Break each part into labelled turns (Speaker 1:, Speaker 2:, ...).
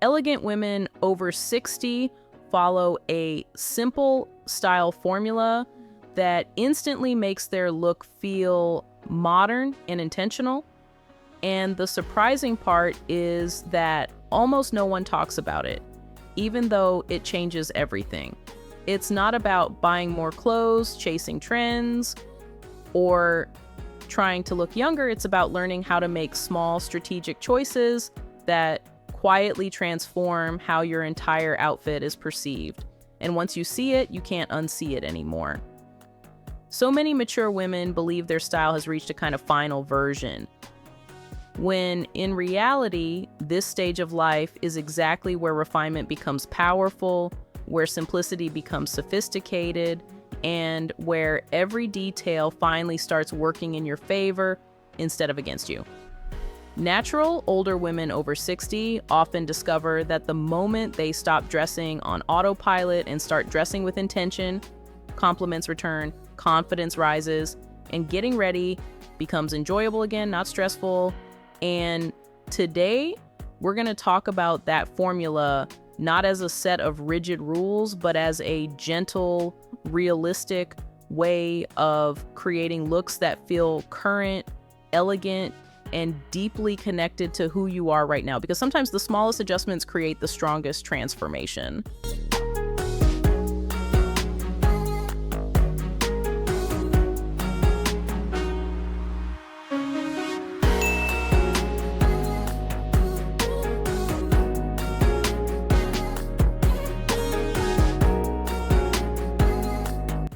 Speaker 1: Elegant women over 60 follow a simple style formula that instantly makes their look feel modern and intentional. And the surprising part is that almost no one talks about it, even though it changes everything. It's not about buying more clothes, chasing trends, or trying to look younger. It's about learning how to make small strategic choices that quietly transform how your entire outfit is perceived. And once you see it, you can't unsee it anymore. So many mature women believe their style has reached a kind of final version, when in reality, this stage of life is exactly where refinement becomes powerful, where simplicity becomes sophisticated, and where every detail finally starts working in your favor instead of against you. Natural older women over 60 often discover that the moment they stop dressing on autopilot and start dressing with intention, compliments return, confidence rises, and getting ready becomes enjoyable again, not stressful. And today, we're going to talk about that formula not as a set of rigid rules, but as a gentle, realistic way of creating looks that feel current, elegant, and deeply connected to who you are right now. Because sometimes the smallest adjustments create the strongest transformation.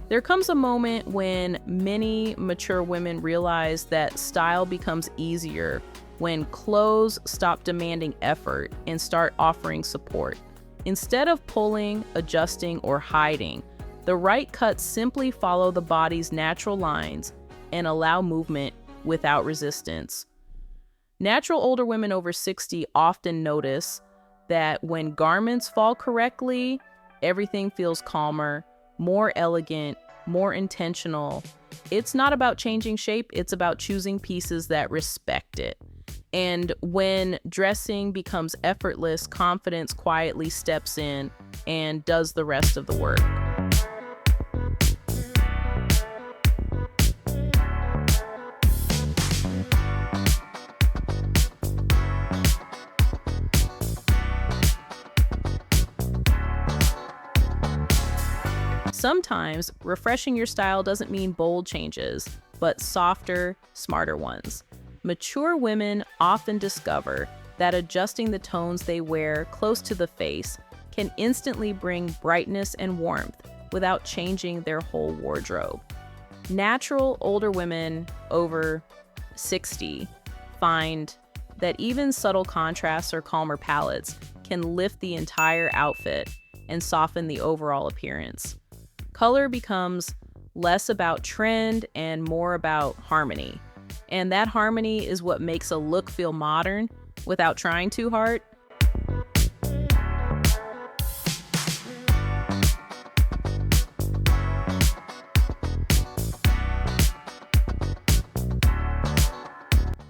Speaker 1: There comes a moment when many mature women realize that style becomes easier when clothes stop demanding effort and start offering support. Instead of pulling, adjusting, or hiding, the right cuts simply follow the body's natural lines and allow movement without resistance. Natural older women over 60 often notice that when garments fall correctly, everything feels calmer, more elegant, more intentional. It's not about changing shape, it's about choosing pieces that respect it. And when dressing becomes effortless, confidence quietly steps in and does the rest of the work. Sometimes refreshing your style doesn't mean bold changes, but softer, smarter ones. Mature women often discover that adjusting the tones they wear close to the face can instantly bring brightness and warmth without changing their whole wardrobe. Natural older women over 60 find that even subtle contrasts or calmer palettes can lift the entire outfit and soften the overall appearance. Color becomes less about trend and more about harmony. And that harmony is what makes a look feel modern without trying too hard.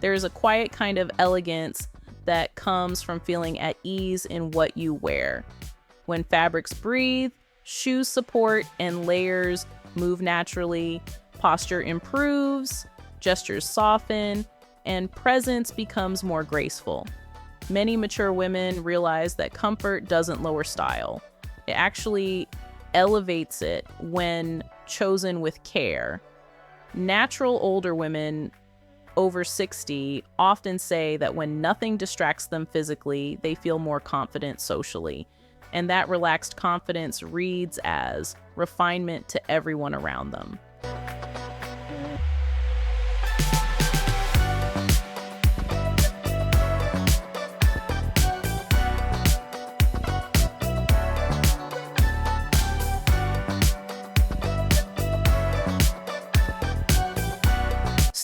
Speaker 1: There is a quiet kind of elegance that comes from feeling at ease in what you wear. When fabrics breathe, shoes support, and layers move naturally, posture improves, gestures soften, and presence becomes more graceful. Many mature women realize that comfort doesn't lower style. It actually elevates it when chosen with care. Natural older women over 60 often say that when nothing distracts them physically, they feel more confident socially. And that relaxed confidence reads as refinement to everyone around them.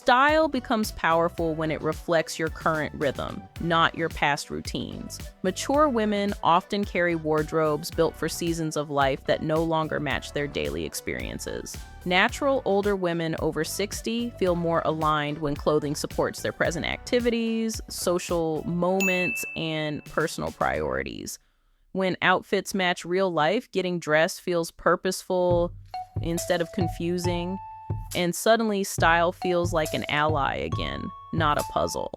Speaker 1: Style becomes powerful when it reflects your current rhythm, not your past routines. Mature women often carry wardrobes built for seasons of life that no longer match their daily experiences. Natural older women over 60 feel more aligned when clothing supports their present activities, social moments, and personal priorities. When outfits match real life, getting dressed feels purposeful instead of confusing. And suddenly, style feels like an ally again, not a puzzle.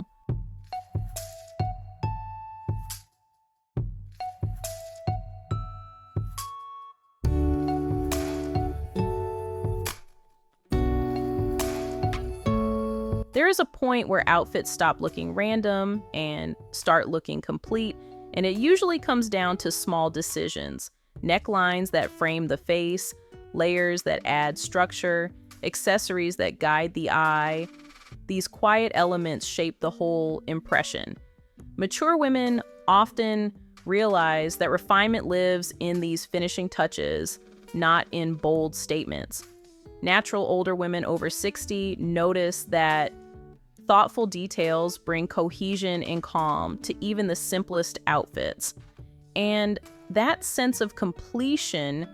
Speaker 1: There is a point where outfits stop looking random and start looking complete, and it usually comes down to small decisions: necklines that frame the face, layers that add structure, accessories that guide the eye. These quiet elements shape the whole impression. Mature women often realize that refinement lives in these finishing touches, not in bold statements. Natural older women over 60 notice that thoughtful details bring cohesion and calm to even the simplest outfits. And that sense of completion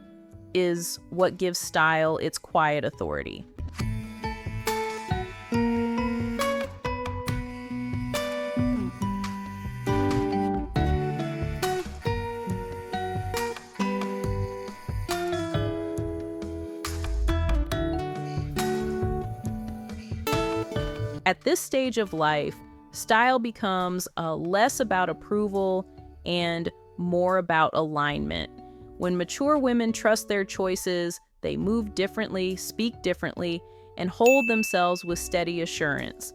Speaker 1: is what gives style its quiet authority. At this stage of life, style becomes less about approval and more about alignment. When mature women trust their choices, they move differently, speak differently, and hold themselves with steady assurance.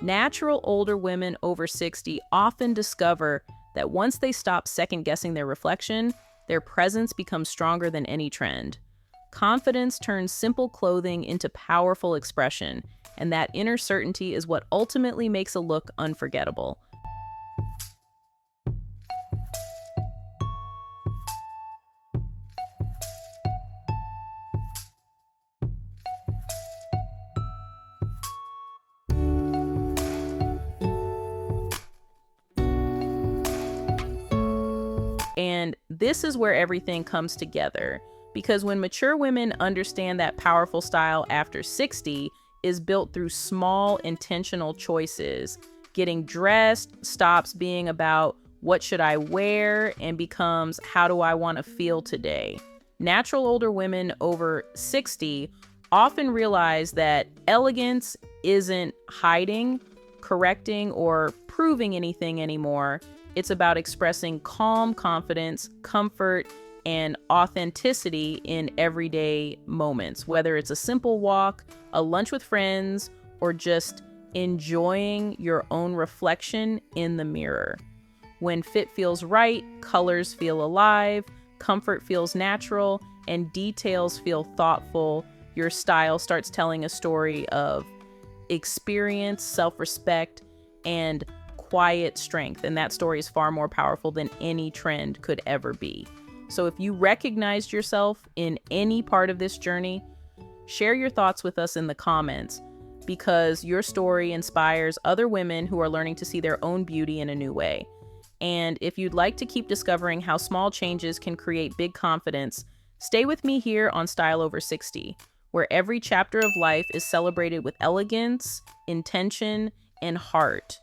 Speaker 1: Natural older women over 60 often discover that once they stop second-guessing their reflection, their presence becomes stronger than any trend. Confidence turns simple clothing into powerful expression, and that inner certainty is what ultimately makes a look unforgettable. And this is where everything comes together, because when mature women understand that powerful style after 60 is built through small, intentional choices, getting dressed stops being about what should I wear and becomes how do I want to feel today. Natural older women over 60 often realize that elegance isn't hiding, correcting, or proving anything anymore. It's about expressing calm confidence, comfort, and authenticity in everyday moments, whether it's a simple walk, a lunch with friends, or just enjoying your own reflection in the mirror. When fit feels right, colors feel alive, comfort feels natural, and details feel thoughtful, your style starts telling a story of experience, self-respect, and quiet strength. And that story is far more powerful than any trend could ever be. So if you recognized yourself in any part of this journey, share your thoughts with us in the comments, because your story inspires other women who are learning to see their own beauty in a new way. And if you'd like to keep discovering how small changes can create big confidence, stay with me here on Style Over 60, where every chapter of life is celebrated with elegance, intention, and heart.